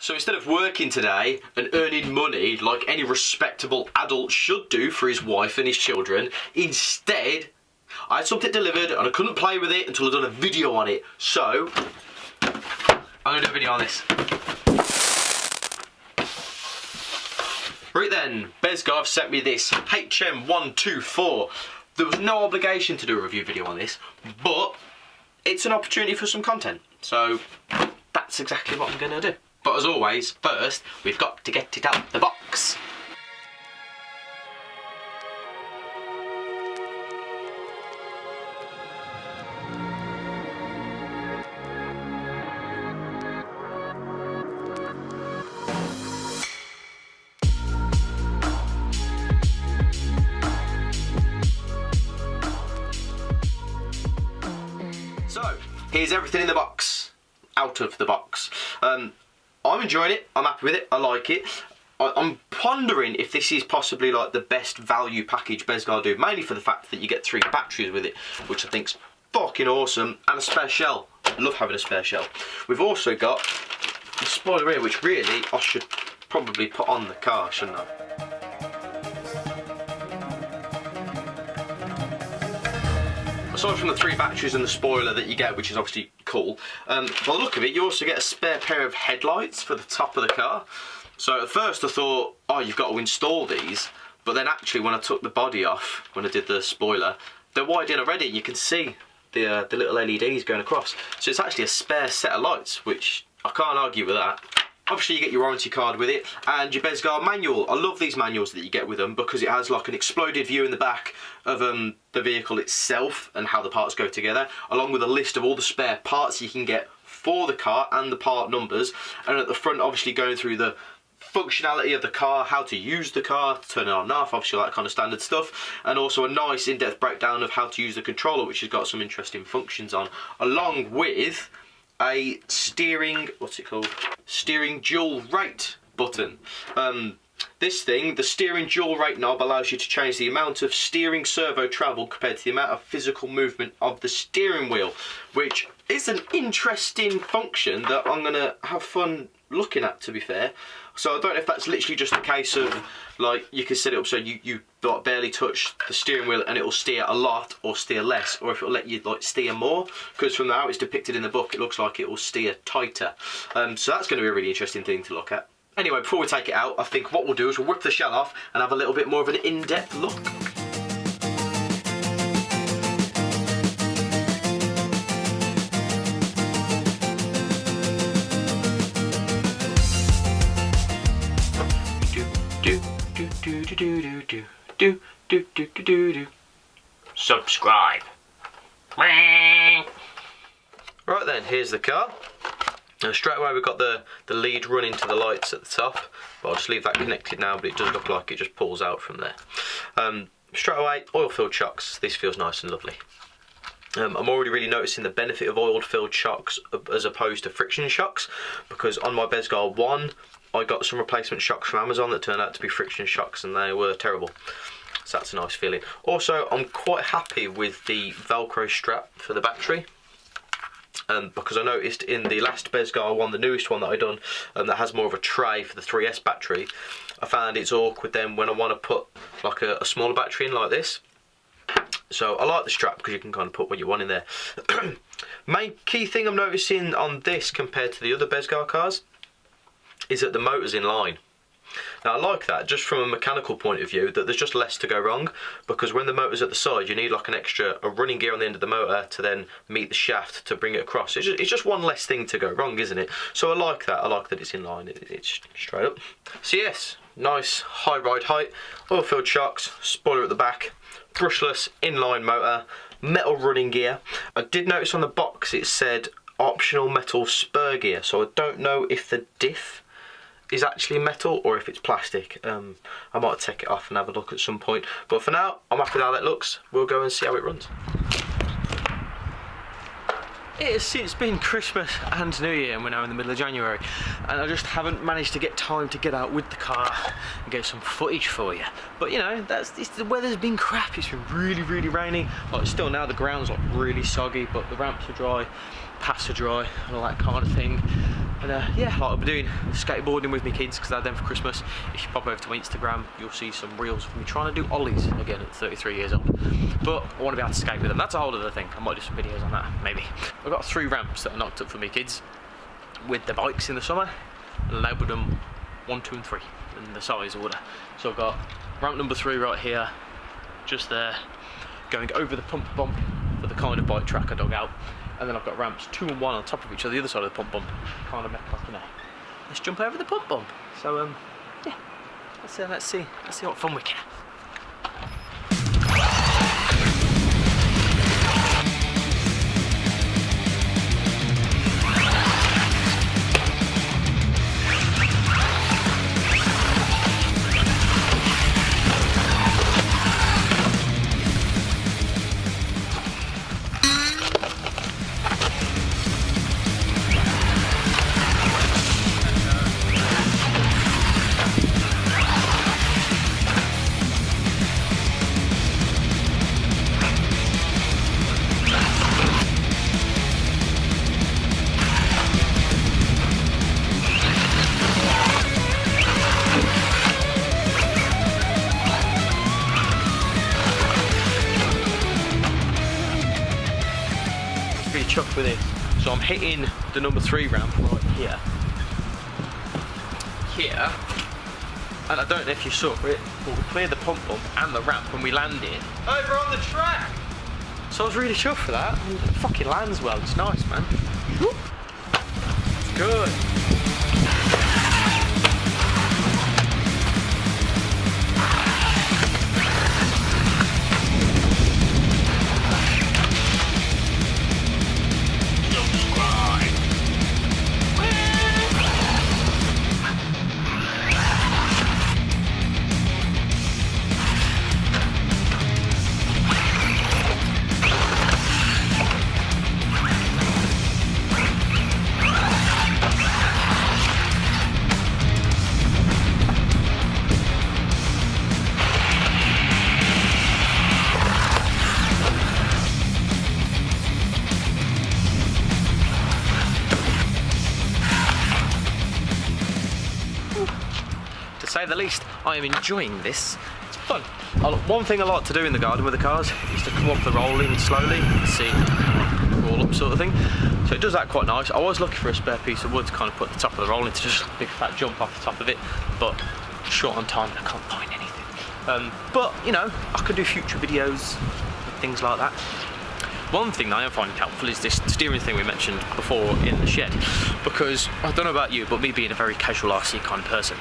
So instead of working today and earning money like any respectable adult should do for his wife and his children, instead I had something delivered and I couldn't play with it until I'd done a video on it. So I'm going to do a video on this. Right then, BEZGAR have sent me this HM124. There was no obligation to do a review video on this, but it's an opportunity for some content. So that's exactly what I'm going to do. But as always, first, we've got to get it out the box. So, here's everything in the box. Out of the box. I'm enjoying it, I'm happy with it, I like it. I'm pondering if this is possibly like the best value package BEZGAR do, mainly for the fact that you get 3 batteries with it, which I think's fucking awesome, and a spare shell. I love having a spare shell. We've also got the spoiler here, which really I should probably put on the car, shouldn't I? Aside from the 3 batteries and the spoiler that you get, which is obviously cool, by the look of it, you also get a spare pair of headlights for the top of the car. So at first I thought, oh, you've got to install these, but then actually when I took the body off, when I did the spoiler, they're wired in already. You can see the little LEDs going across. So it's actually a spare set of lights, which I can't argue with that. Obviously you get your warranty card with it and your BEZGAR manual. I love these manuals that you get with them because it has like an exploded view in the back of the vehicle itself and how the parts go together, along with a list of all the spare parts you can get for the car and the part numbers, and at the front obviously going through the functionality of the car, how to use the car, turn it on and off, obviously that kind of standard stuff, and also a nice in-depth breakdown of how to use the controller, which has got some interesting functions on, along with a steering, what's it called? Steering dual rate button. This thing, the steering dual rate knob, allows you to change the amount of steering servo travel compared to the amount of physical movement of the steering wheel, which is an interesting function that I'm going to have fun looking at, to be fair. So I don't know if that's literally just a case of, like, you can set it up so you barely touch the steering wheel and it will steer a lot or steer less, or if it'll let you like steer more, because from how it's depicted in the book it looks like it will steer tighter. So that's going to be a really interesting thing to look at. Anyway, before we take it out, I think what we'll do is we'll whip the shell off and have a little bit more of an in-depth look. Subscribe. Right then, here's the car. Now straight away we've got the lead running to the lights at the top, but I'll just leave that connected now, but it does look like it just pulls out from there. Straight away, oil-filled shocks. This feels nice and lovely. I'm already really noticing the benefit of oil-filled shocks as opposed to friction shocks, because on my BEZGAR 1 I got some replacement shocks from Amazon that turned out to be friction shocks and they were terrible. So that's a nice feeling. Also, I'm quite happy with the Velcro strap for the battery. Because I noticed in the last BEZGAR one, the newest one that I done, that has more of a tray for the 3S battery, I found it's awkward then when I want to put like a smaller battery in like this. So I like the strap because you can kind of put what you want in there. Main key thing I'm noticing on this compared to the other BEZGAR cars is that the motor's in line. Now I like that just from a mechanical point of view, that there's just less to go wrong, because when the motor's at the side you need like a running gear on the end of the motor to then meet the shaft to bring it across. It's just one less thing to go wrong, isn't it? So I like that. I like that it's in line, it's straight up. So yes, nice high ride height, oil-filled shocks, spoiler at the back, brushless inline motor, metal running gear. I did notice on the box it said optional metal spur gear, so I don't know if the diff is actually metal or if it's plastic. I might take it off and have a look at some point, but for now I'm happy with how that looks. We'll go and see how it runs. It has since been Christmas and New Year, and we're now in the middle of January, and I just haven't managed to get time to get out with the car and get some footage for you. But you know, the weather's been crap. It's been really rainy. Like still now the ground's like really soggy, but the ramps are dry, paths are dry and all that kind of thing. And yeah, like I'll be doing skateboarding with my kids because I had them for Christmas. If you pop over to my Instagram, you'll see some reels of me trying to do ollies again at 33 years old. But I want to be able to skate with them. That's a whole other thing. I might do some videos on that, maybe. I've got 3 ramps that are knocked up for me kids with the bikes in the summer, and labelled them 1, 2 and 3 in the size order. So I've got ramp number 3 right here, just there, going over the pump bump for the kind of bike track I dug out. And then I've got ramps 2 and 1 on top of each other, the other side of the pump bump. Kind of make like, you know, let's jump over the pump bump. So yeah, let's see what fun we can have. Chucked with it. So I'm hitting the number 3 ramp right here. And I don't know if you saw it, but we cleared the pump bump and the ramp when we landed over on the track. So I was really chuffed for that. And it fucking lands well, it's nice, man. Whoop. It's good. To say the least, I am enjoying this. It's fun. One thing I like to do in the garden with the cars is to come up the rolling slowly and see roll up sort of thing. So it does that quite nice. I was looking for a spare piece of wood to kind of put at the top of the rolling to just a big fat jump off the top of it, but short on time and I can't find anything. But you know, I could do future videos and things like that. One thing that I am finding helpful is this steering thing we mentioned before in the shed, because I don't know about you, but me being a very casual RC kind of person,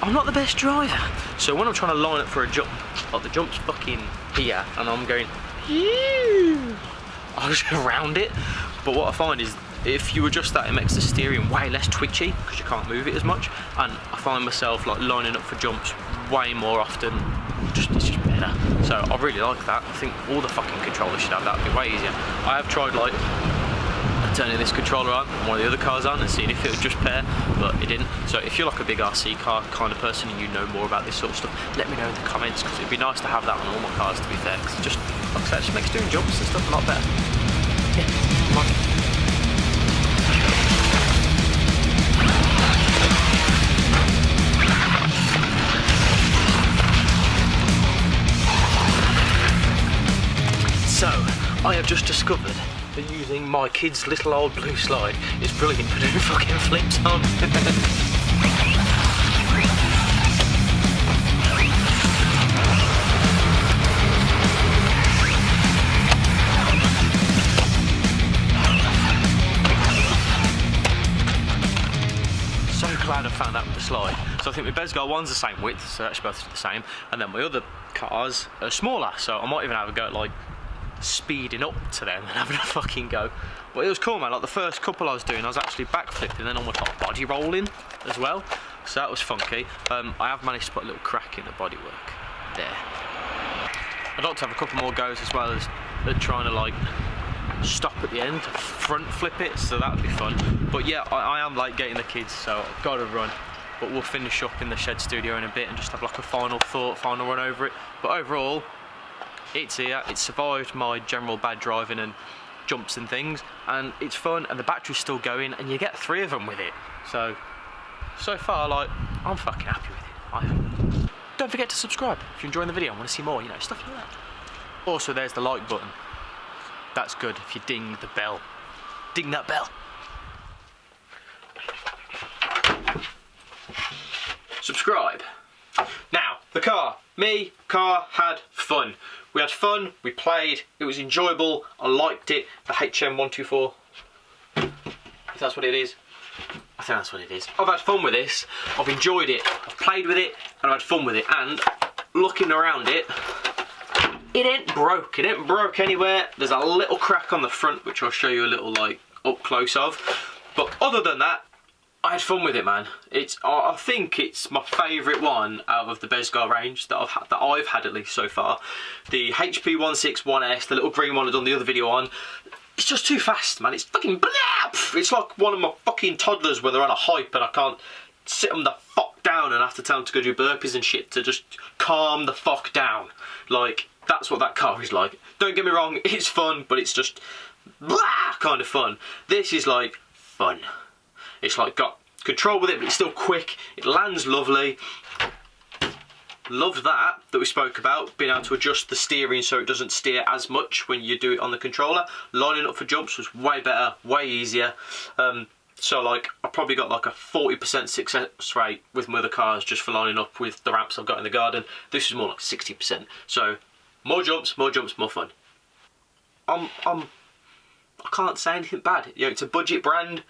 I'm not the best driver. So when I'm trying to line up for a jump, like the jump's fucking here and I'm going, I was around it. But what I find is if you adjust that, it makes the steering way less twitchy because you can't move it as much. And I find myself like lining up for jumps way more often. It's just better. So I really like that. I think all the fucking controllers should have that. It'd be way easier. I have tried like turning this controller on, one of the other cars on, and seeing if it would just pair, but it didn't. So if you're like a big RC car kind of person and you know more about this sort of stuff, let me know in the comments, because it'd be nice to have that on all my cars, to be fair, because it just, like I said, it just makes doing jumps and stuff a lot better. Yeah, come on. So, I have just discovered that using my kid's little old blue slide is brilliant for doing fucking flips on. So glad I found that with the slide. So I think my BEZGAR one's the same width, so that should both be the same. And then my other cars are smaller, so I might even have a go at like speeding up to them and having a fucking go. But it was cool, man. Like the first couple I was doing, I was actually backflipping and then almost like body rolling as well. So that was funky. I have managed to put a little crack in the bodywork there. I'd like to have a couple more goes as well as trying to like stop at the end, front flip it, so that would be fun. But yeah, I am like getting the kids, so I've got to run. But we'll finish up in the shed studio in a bit and just have like a final thought, final run over it. But overall, it's here. It's survived my general bad driving and jumps and things, and it's fun, and the battery's still going, and you get 3 of them with it. So far, like, I'm fucking happy with it. Don't forget to subscribe if you're enjoying the video and want to see more, you know, stuff like that. Also, there's the like button. That's good if you ding the bell. Ding that bell. Subscribe. Now, the car. Car had fun. We had fun, we played, it was enjoyable, I liked it. The HM124, if that's what it is. I think that's what it is. I've had fun with this, I've enjoyed it, I've played with it, and I've had fun with it. And looking around it, it ain't broke anywhere. There's a little crack on the front, which I'll show you a little like up close of. But other than that, I had fun with it, man. I think it's my favourite one out of the BEZGAR range that I've had at least so far. The HP161S, the little green one I've done the other video on. It's just too fast, man. It's fucking blap. It's like one of my fucking toddlers when they're on a hype and I can't sit them the fuck down and have to tell them to go do burpees and shit to just calm the fuck down. Like, that's what that car is like. Don't get me wrong, it's fun, but it's just blah kind of fun. This is like fun. It's like got control with it, but it's still quick. It lands lovely. Loved that we spoke about, being able to adjust the steering so it doesn't steer as much when you do it on the controller. Lining up for jumps was way better, way easier. So like, I probably got like a 40% success rate with my other cars just for lining up with the ramps I've got in the garden. This is more like 60%. So more jumps, more fun. I can't say anything bad. You know, it's a budget brand.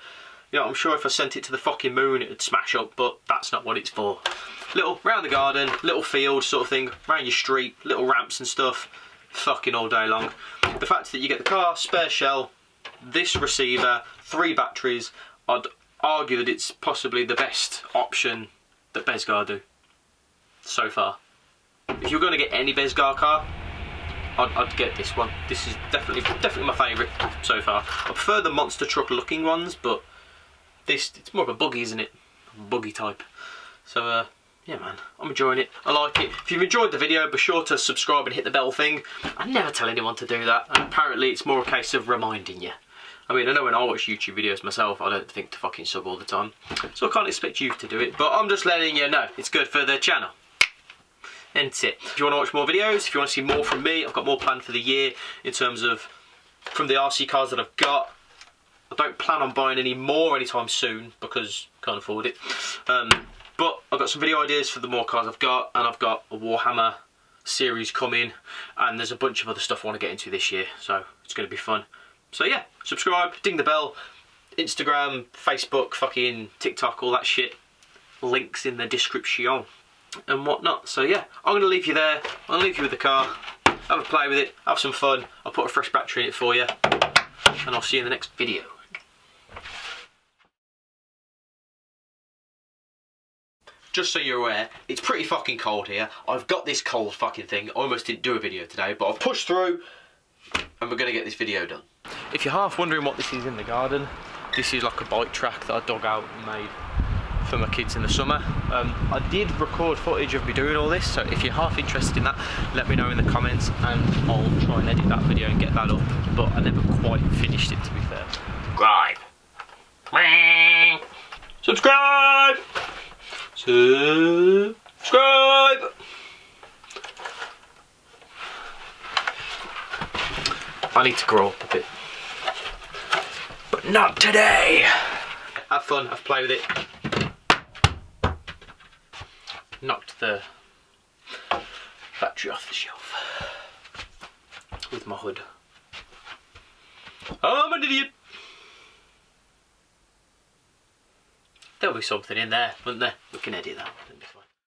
You know, I'm sure if I sent it to the fucking moon, it'd smash up, but that's not what it's for. Little round the garden, little field sort of thing, round your street, little ramps and stuff, fucking all day long. The fact that you get the car, spare shell, this receiver, 3 batteries, I'd argue that it's possibly the best option that BEZGAR do so far. If you're going to get any BEZGAR car, I'd get this one. This is definitely my favourite so far. I prefer the monster truck looking ones, but it's more of a buggy, isn't it? Buggy type. So yeah, man, I'm enjoying it. I like it. If you've enjoyed the video, be sure to subscribe and hit the bell thing. I never tell anyone to do that, and apparently it's more a case of reminding you. I mean, I know when I watch YouTube videos myself, I don't think to fucking sub all the time, so I can't expect you to do it, but I'm just letting you know it's good for the channel. And that's it. If you want to watch more videos, if you want to see more from me, I've got more planned for the year in terms of from the RC cars that I've got. I don't plan on buying any more anytime soon because I can't afford it. But I've got some video ideas for the more cars I've got, and I've got a Warhammer series coming, and there's a bunch of other stuff I want to get into this year, so it's going to be fun. So yeah, subscribe, ding the bell, Instagram, Facebook, fucking TikTok, all that shit. Links in the description and whatnot. So yeah, I'm going to leave you there. I'm going to leave you with the car. Have a play with it, have some fun. I'll put a fresh battery in it for you, and I'll see you in the next video. Just so you're aware, it's pretty fucking cold here. I've got this cold fucking thing. I almost didn't do a video today, but I've pushed through and we're going to get this video done. If you're half wondering what this is in the garden, this is like a bike track that I dug out and made for my kids in the summer. I did record footage of me doing all this, so if you're half interested in that, let me know in the comments and I'll try and edit that video and get that up, but I never quite finished it, to be fair. Subscribe! Subscribe! I need to grow up a bit, but not today. Have fun, have play with it. Knocked the battery off the shelf with my hood. I'm an idiot. There'll be something in there, won't there? We can edit that.